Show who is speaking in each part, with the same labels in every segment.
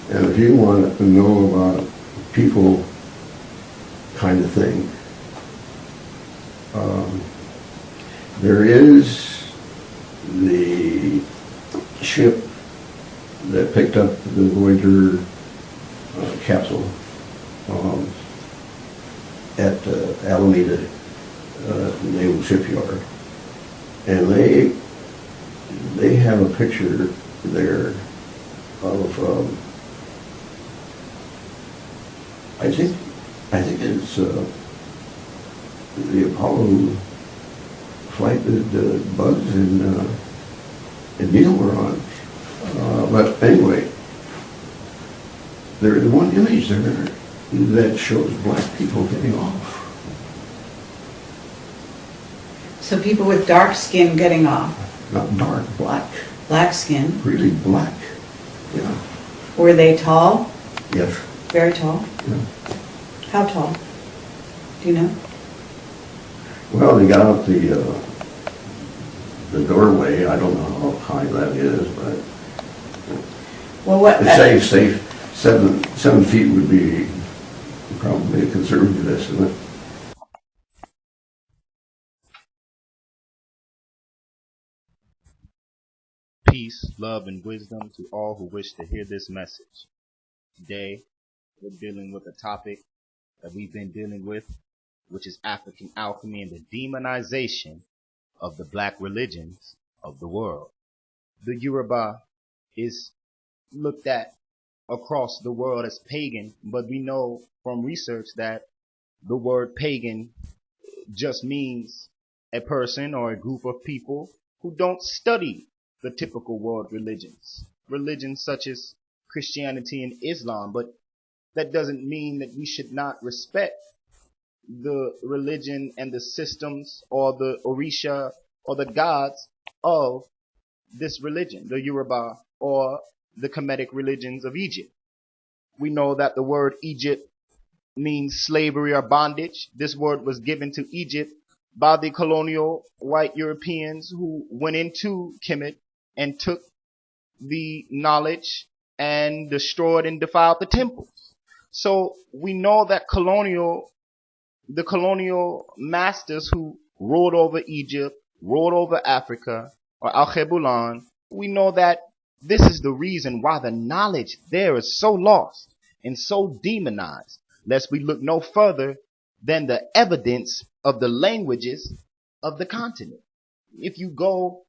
Speaker 1: And if you want to know about people kind of thing, there is the ship that picked up the Voyager capsule at Alameda Naval Shipyard, and they have a picture there of I think it's the Apollo flight that Buzz and Neil were on. But anyway, there is one image there that shows black people getting off.
Speaker 2: So people with dark skin getting off.
Speaker 1: Not dark, black.
Speaker 2: Black skin.
Speaker 1: Really black. Yeah.
Speaker 2: Were they tall?
Speaker 1: Yes.
Speaker 2: Very tall?
Speaker 1: Yeah.
Speaker 2: How tall? Do you know?
Speaker 1: Well, they got out the doorway. I don't know how high that is, but
Speaker 2: Well, what?
Speaker 1: to say safe 7 feet would be probably a conservative estimate.
Speaker 3: Peace, love, and wisdom to all who wish to hear this message. Today, we're dealing with a topic that we've been dealing with, which is African alchemy and the demonization of the black religions of the world. The Yoruba is looked at across the world as pagan, but we know from research that the word pagan just means a person or a group of people who don't study the typical world religions such as Christianity and Islam, but that doesn't mean that we should not respect the religion and the systems or the Orisha or the gods of this religion, the Yoruba or the Kemetic religions of Egypt. We know that the word Egypt means slavery or bondage. This word was given to Egypt by the colonial white Europeans who went into Kemet and took the knowledge and destroyed and defiled the temples. So we know that the colonial masters who ruled over Egypt, ruled over Africa, or Al-Khebulan, we know that this is the reason why the knowledge there is so lost and so demonized, lest we look no further than the evidence of the languages of the continent. If you go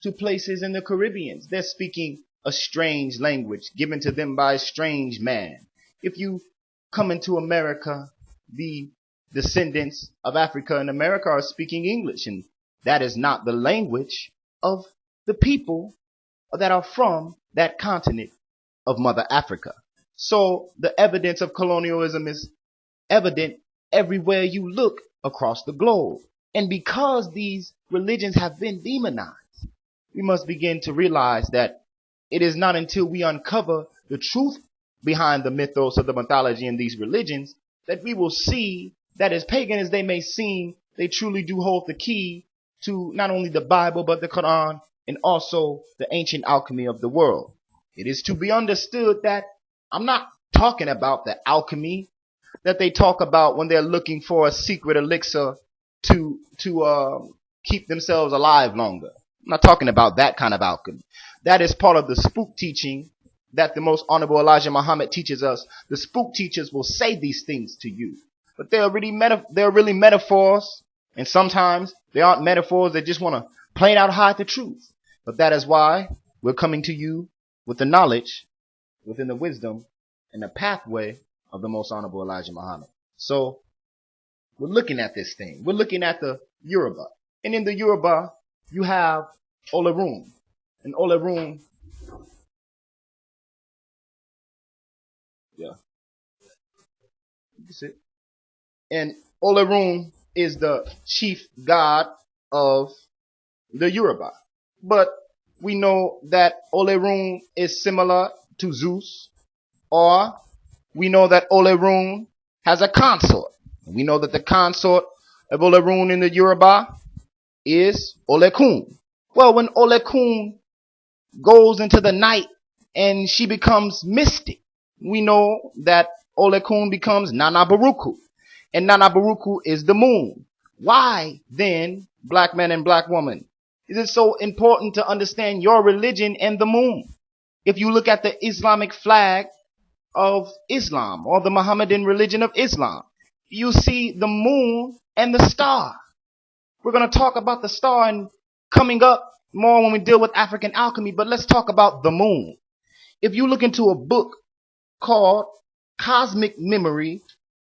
Speaker 3: to places in the Caribbean, they're speaking a strange language given to them by a strange man. If you come into America, the descendants of Africa and America are speaking English, and that is not the language of the people that are from that continent of Mother Africa. So the evidence of colonialism is evident everywhere you look across the globe. And because these religions have been demonized, we must begin to realize that it is not until we uncover the truth behind the mythos of the mythology in these religions that we will see that, as pagan as they may seem, they truly do hold the key to not only the Bible but the Quran and also the ancient alchemy of the world. It is to be understood that I'm not talking about the alchemy that they talk about when they're looking for a secret elixir to keep themselves alive longer. I'm not talking about that kind of alchemy. That is part of the spook teaching that the most honorable Elijah Muhammad teaches us. The spook teachers will say these things to you, but they're really metaphors, and sometimes they aren't metaphors. They just want to plain out hide the truth. But that is why we're coming to you with the knowledge, within the wisdom, and the pathway of the most honorable Elijah Muhammad. So we're looking at this thing. We're looking at the Yoruba, and in the Yoruba you have Olerun, and Olerun, yeah, that's it. And Olerun is the chief god of the Yoruba. But we know that Olerun is similar to Zeus, or we know that Olerun has a consort. We know that the consort of Olerun in the Yoruba is Olekun. Well, when Olekun goes into the night and she becomes mystic, we know that Olekun becomes Nana Baruku. And Nana Baruku is the moon. Why then, black man and black woman, is it so important to understand your religion and the moon? If you look at the Islamic flag of Islam or the Mohammedan religion of Islam, you see the moon and the star. We're going to talk about the star and coming up more when we deal with African alchemy, but let's talk about the moon. If you look into a book called Cosmic Memory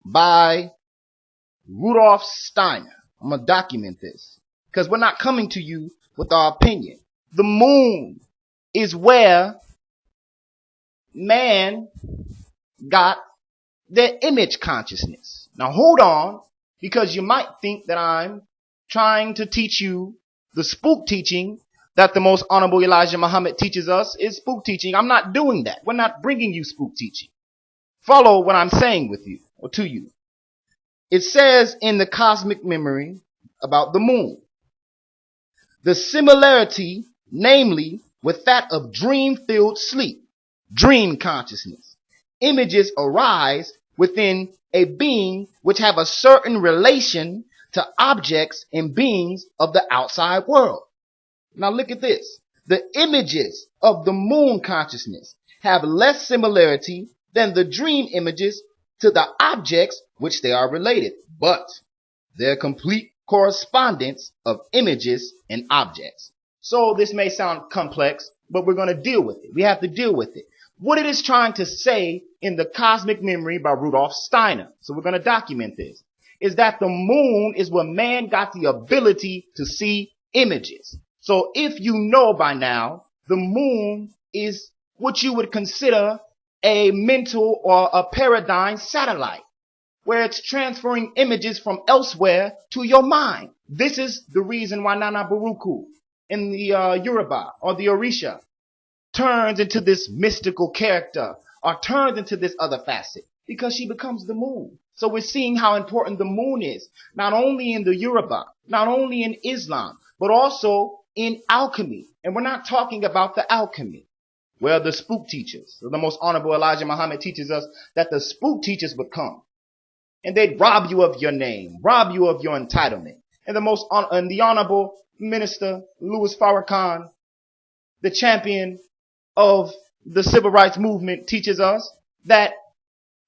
Speaker 3: by Rudolf Steiner, I'm going to document this because we're not coming to you with our opinion. The moon is where man got their image consciousness. Now hold on, because you might think that I'm trying to teach you the spook teaching that the most honorable Elijah Muhammad teaches us is spook teaching. I'm not doing that. We're not bringing you spook teaching. Follow what I'm saying with you or to you. It says in the Cosmic Memory about the moon, the similarity, namely, with that of dream-filled sleep, dream consciousness. Images arise within a being which have a certain relation to objects and beings of the outside world. Now look at this. The images of the moon consciousness have less similarity than the dream images to the objects which they are related, but their complete correspondence of images and objects. So this may sound complex, but we're going to deal with it. We have to deal with it. What it is trying to say in the Cosmic Memory by Rudolf Steiner, so we're going to document this, is that the moon is where man got the ability to see images. So if you know by now, the moon is what you would consider a mental or a paradigm satellite, where it's transferring images from elsewhere to your mind. This is the reason why Nana Baruku in the Yoruba or the Orisha turns into this mystical character or turns into this other facet, because she becomes the moon. So we're seeing how important the moon is, not only in the Yoruba, not only in Islam, but also in alchemy. And we're not talking about the alchemy where the spook teachers, so the most honorable Elijah Muhammad teaches us that the spook teachers would come and they'd rob you of your name, rob you of your entitlement. And the honorable minister Louis Farrakhan, the champion of the civil rights movement, teaches us that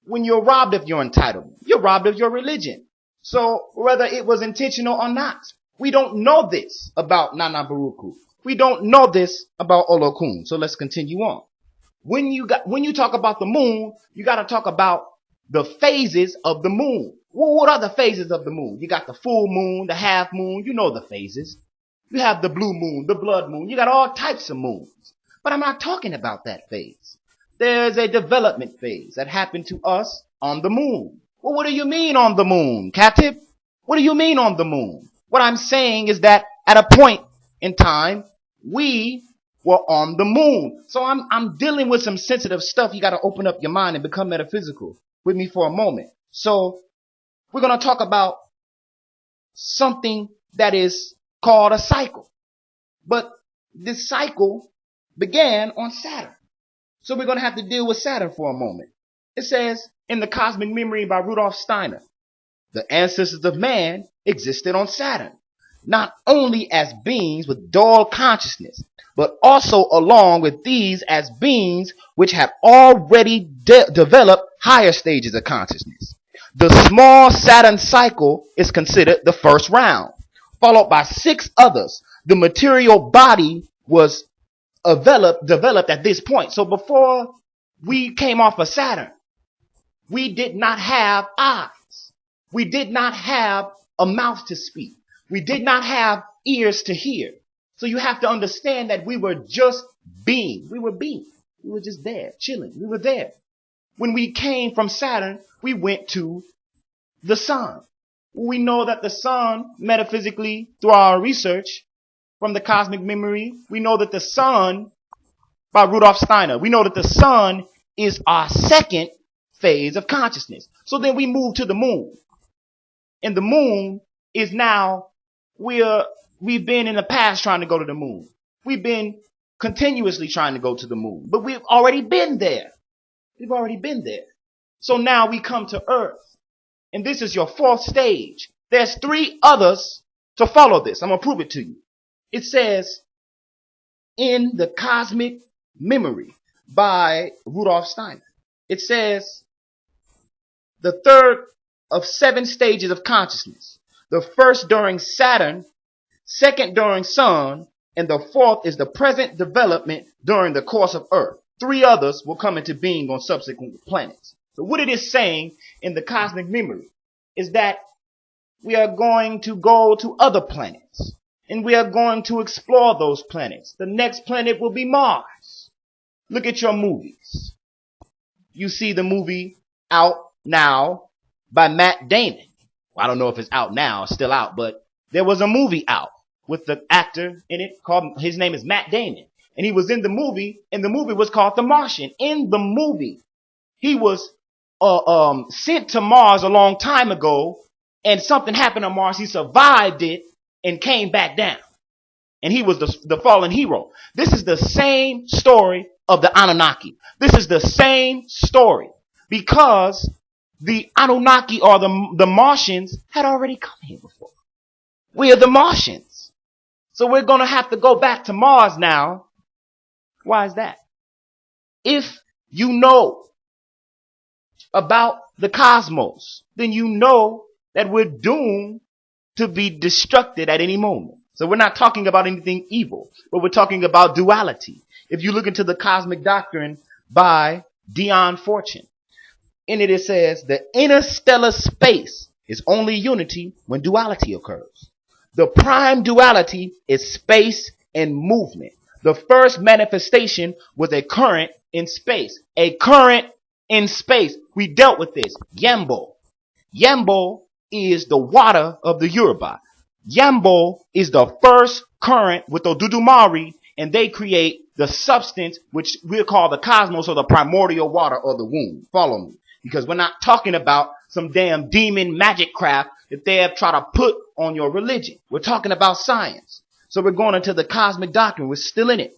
Speaker 3: when you're robbed of your entitlement, you're robbed of your religion. So whether it was intentional or not, we don't know this about Nana Baruku. We don't know this about Olokun. So let's continue on. When you talk about the moon, you got to talk about the phases of the moon. Well, what are the phases of the moon? You got the full moon, the half moon. You know the phases. You have the blue moon, the blood moon. You got all types of moons. But I'm not talking about that phase. There's a development phase that happened to us on the moon. Well, what do you mean on the moon, Katib? What do you mean on the moon? What I'm saying is that at a point in time, we were on the moon. So I'm dealing with some sensitive stuff. You got to open up your mind and become metaphysical with me for a moment. So we're going to talk about something that is called a cycle. But this cycle began on Saturn. So we're going to have to deal with Saturn for a moment. It says in the Cosmic Memory by Rudolf Steiner, the ancestors of man existed on Saturn, not only as beings with dual consciousness, but also along with these as beings which have already developed higher stages of consciousness. The small Saturn cycle is considered the first round, followed by 6 others. The material body was developed at this point. So before we came off of Saturn, we did not have eyes. We did not have a mouth to speak. We did not have ears to hear. So you have to understand that we were just beings. We were beings. We were just there, chilling. We were there. When we came from Saturn, we went to the sun. We know that the sun, metaphysically, through our research from the Cosmic Memory, we know that the sun, by Rudolf Steiner, we know that the sun is our second phase of consciousness. So then we move to the moon. And the moon is now, we've been in the past trying to go to the moon. We've been continuously trying to go to the moon, but we've already been there. We've already been there. So now we come to Earth. And this is your fourth stage. There's 3 others to follow this. I'm going to prove it to you. It says, in the Cosmic Memory by Rudolf Steiner. It says, the third of 7 stages of consciousness. The first during Saturn, second during Sun, and the fourth is the present development during the course of Earth. 3 others will come into being on subsequent planets. So what it is saying in the cosmic memory is that we are going to go to other planets and we are going to explore those planets. The next planet will be Mars. Look at your movies. You see the movie out now by Matt Damon. Well, I don't know if it's out now, it's still out, but there was a movie out with the actor in it called, his name is Matt Damon. And he was in the movie, and the movie was called The Martian. In the movie, he was sent to Mars a long time ago, and something happened on Mars. He survived it and came back down. And he was the fallen hero. This is the same story of the Anunnaki. This is the same story because the Anunnaki or the Martians had already come here before. We are the Martians. So we're going to have to go back to Mars now. Why is that? If you know about the cosmos, then you know that we're doomed to be destructed at any moment. So we're not talking about anything evil, but we're talking about duality. If you look into the Cosmic Doctrine by Dion Fortune, in it says the interstellar space is only unity when duality occurs. The prime duality is space and movement. The first manifestation was a current in space. A current in space. We dealt with this. Yambo. Yambo is the water of the Yoruba. Yambo is the first current with Odudumare, and they create the substance which we'll call the cosmos or the primordial water or the womb. Follow me. Because we're not talking about some damn demon magic craft that they have tried to put on your religion. We're talking about science. So we're going into the cosmic doctrine. We're still in it.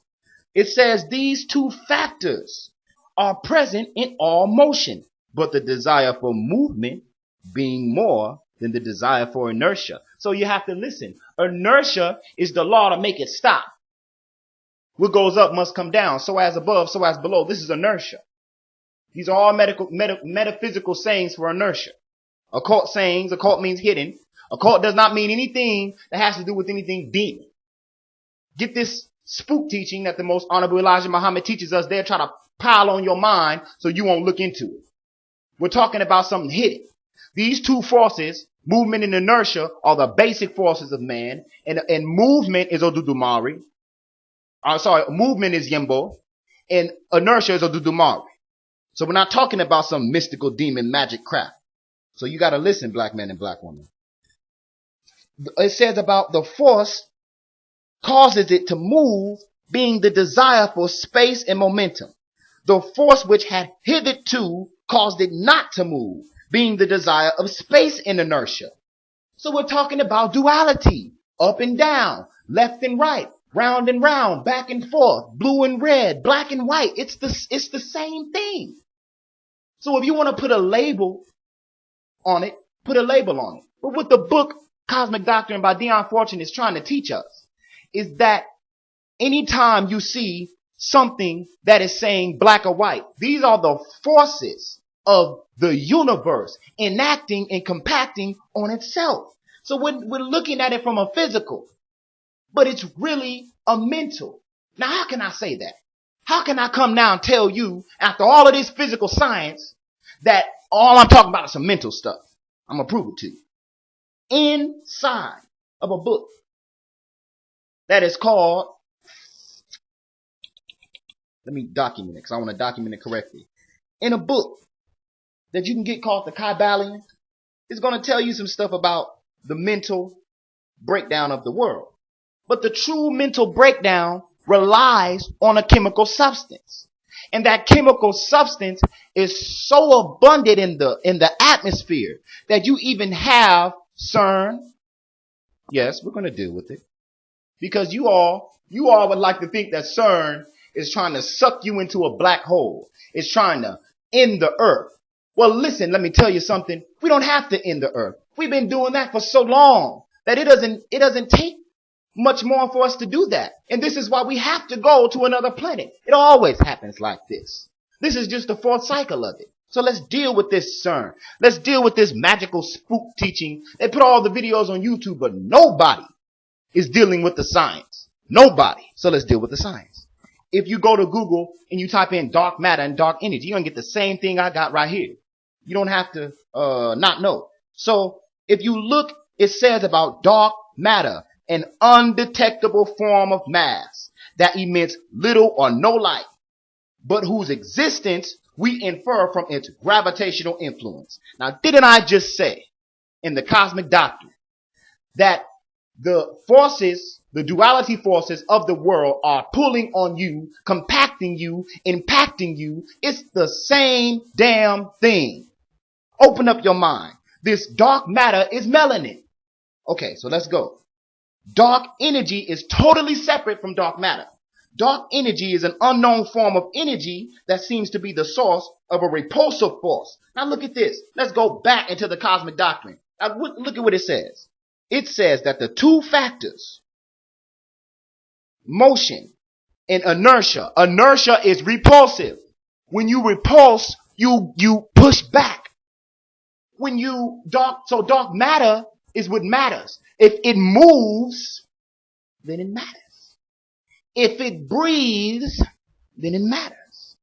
Speaker 3: It says these 2 factors are present in all motion, but the desire for movement being more than the desire for inertia. So you have to listen. Inertia is the law to make it stop. What goes up must come down. So as above, so as below. This is inertia. These are all metaphysical sayings for inertia. Occult sayings, occult means hidden. Occult does not mean anything that has to do with anything demon. Get this spook teaching that the most honorable Elijah Muhammad teaches us. They're trying to pile on your mind so you won't look into it. We're talking about something hidden. These 2 forces, movement and inertia, are the basic forces of man. And movement is Odudumare. Movement is Yembo. And inertia is Odudumare. So we're not talking about some mystical demon magic crap. So you got to listen, black men and black women. It says about the force causes it to move, being the desire for space and momentum. The force which had hitherto caused it not to move, being the desire of space and inertia. So we're talking about duality, up and down, left and right, round and round, back and forth, blue and red, black and white. It's the same thing. So if you want to put a label on it, put a label on it. But what the book Cosmic Doctrine by Dion Fortune is trying to teach us is that anytime you see something that is saying black or white, these are the forces of the universe enacting and compacting on itself. So we're looking at it from a physical, but it's really a mental. Now, how can I say that? How can I come now and tell you, after all of this physical science, that all I'm talking about is some mental stuff? I'm going to prove it to you. Inside of a book that is called, let me document it because I want to document it correctly. In a book that you can get called the Kabbalion, it's going to tell you some stuff about the mental breakdown of the world. But the true mental breakdown relies on a chemical substance. And that chemical substance is so abundant in the atmosphere that you even have CERN. Yes, we're going to deal with it. Because you all would like to think that CERN is trying to suck you into a black hole. It's trying to end the earth. Well, listen, let me tell you something. We don't have to end the earth. We've been doing that for so long that it doesn't take much more for us to do that. And this is why we have to go to another planet. It always happens like this. This is just the fourth cycle of it. So let's deal with this CERN. Let's deal with this magical spook teaching. They put all the videos on YouTube, but nobody is dealing with the science. Nobody. So let's deal with the science. If you go to Google and you type in dark matter and dark energy, you're going to get the same thing I got right here. You don't have to not know. So if you look, it says about dark matter, an undetectable form of mass that emits little or no light, but whose existence we infer from its gravitational influence. Now, didn't I just say in the cosmic doctrine that the forces, the duality forces of the world are pulling on you, compacting you, impacting you? It's the same damn thing. Open up your mind. This dark matter is melanin. Okay, so let's go. Dark energy is totally separate from dark matter. Dark energy is an unknown form of energy that seems to be the source of a repulsive force. Now look at this. Let's go back into the cosmic doctrine. Now look at what it says. It says that the two factors, motion and inertia. Inertia is repulsive. When you repulse, you push back. So dark matter is what matters. If it moves, then it matters. If it breathes, then it matters.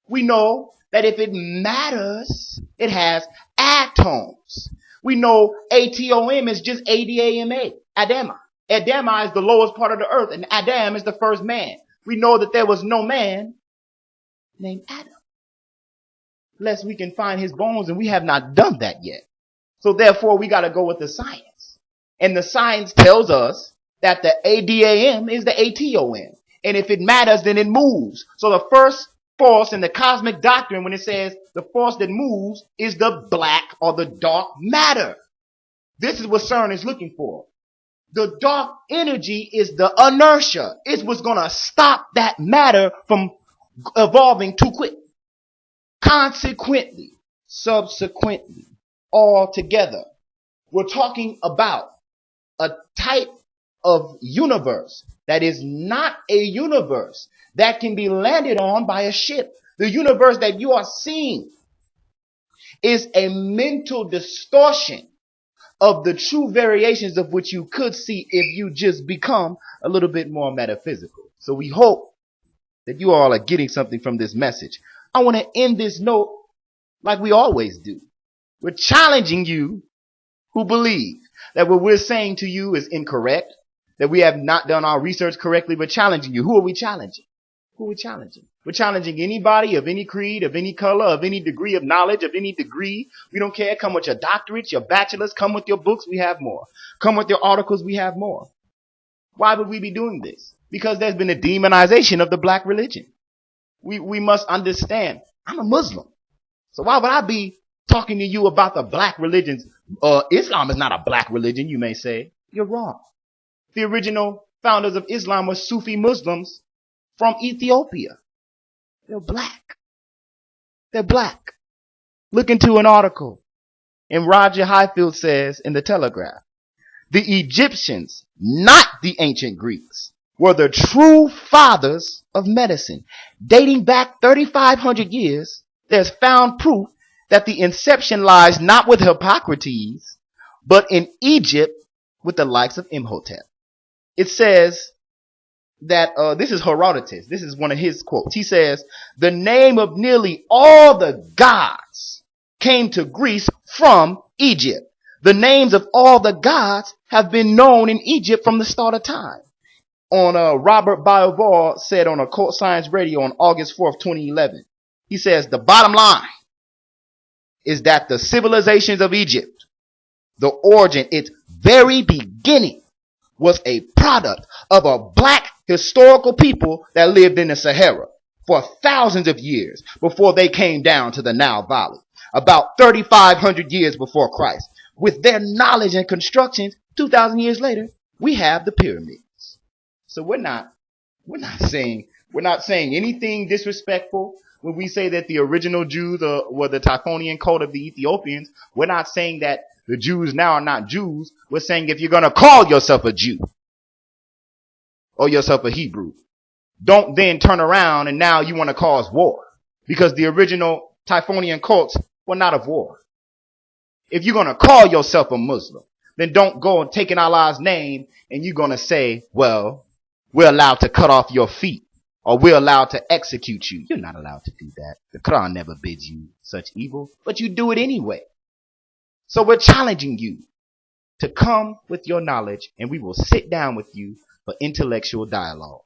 Speaker 3: We know that if it matters, it has atoms. We know ATOM is just ADAMA, Adama. Adama is the lowest part of the earth, and Adam is the first man. We know that there was no man named Adam, unless we can find his bones, and we have not done that yet. So therefore, we got to go with the science. And the science tells us that the ADAM is the ATOM. And if it matters, then it moves. So the first force in the cosmic doctrine, when it says the force that moves, is the black or the dark matter. This is what CERN is looking for. The dark energy is the inertia. It's what's going to stop that matter from evolving too quick. Consequently, subsequently, altogether, we're talking about a type of universe that is not a universe that can be landed on by a ship. The universe that you are seeing is a mental distortion of the true variations of which you could see if you just become a little bit more metaphysical. So we hope that you all are getting something from this message. I want to end this note like we always do. We're challenging you who believe that what we're saying to you is incorrect, that we have not done our research correctly. We're challenging you. Who are we challenging? Who are we challenging? We're challenging anybody of any creed, of any color, of any degree of knowledge, of any degree. We don't care. Come with your doctorates, your bachelors. Come with your books. We have more. Come with your articles. We have more. Why would we be doing this? Because there's been a demonization of the black religion. We must understand. I'm a Muslim. So why would I be talking to you about the black religions? Islam is not a black religion, you may say. You're wrong. The original founders of Islam were Sufi Muslims from Ethiopia. They're black. They're black. Look into an article. And Roger Highfield says in the Telegraph, the Egyptians, not the ancient Greeks, were the true fathers of medicine. Dating back 3,500 years, there's found proof that the inception lies not with Hippocrates, but in Egypt with the likes of Imhotep. It says that, this is Herodotus. This is one of his quotes. He says, the name of nearly all the gods came to Greece from Egypt. The names of all the gods have been known in Egypt from the start of time. On Robert Biovar said on Occult Science Radio on August 4th, 2011, he says, the bottom line is that the civilizations of Egypt, the origin, its very beginning, was a product of a black historical people that lived in the Sahara for thousands of years before they came down to the Nile Valley, about 3,500 years before Christ. With their knowledge and constructions, 2,000 years later, we have the pyramids. So we're not saying anything disrespectful. when we say that the original Jews were the Typhonian cult of the Ethiopians, we're not saying that the Jews now are not Jews. We're saying if you're going to call yourself a Jew or yourself a Hebrew, don't then turn around and now you want to cause war, because the original Typhonian cults were not of war. If you're going to call yourself a Muslim, then don't go and take in Allah's name and you're going to say, well, we're allowed to cut off your feet or we're allowed to execute you. You're not allowed to do that. The Quran never bids you such evil, but you do it anyway. So we're challenging you to come with your knowledge and we will sit down with you for intellectual dialogue.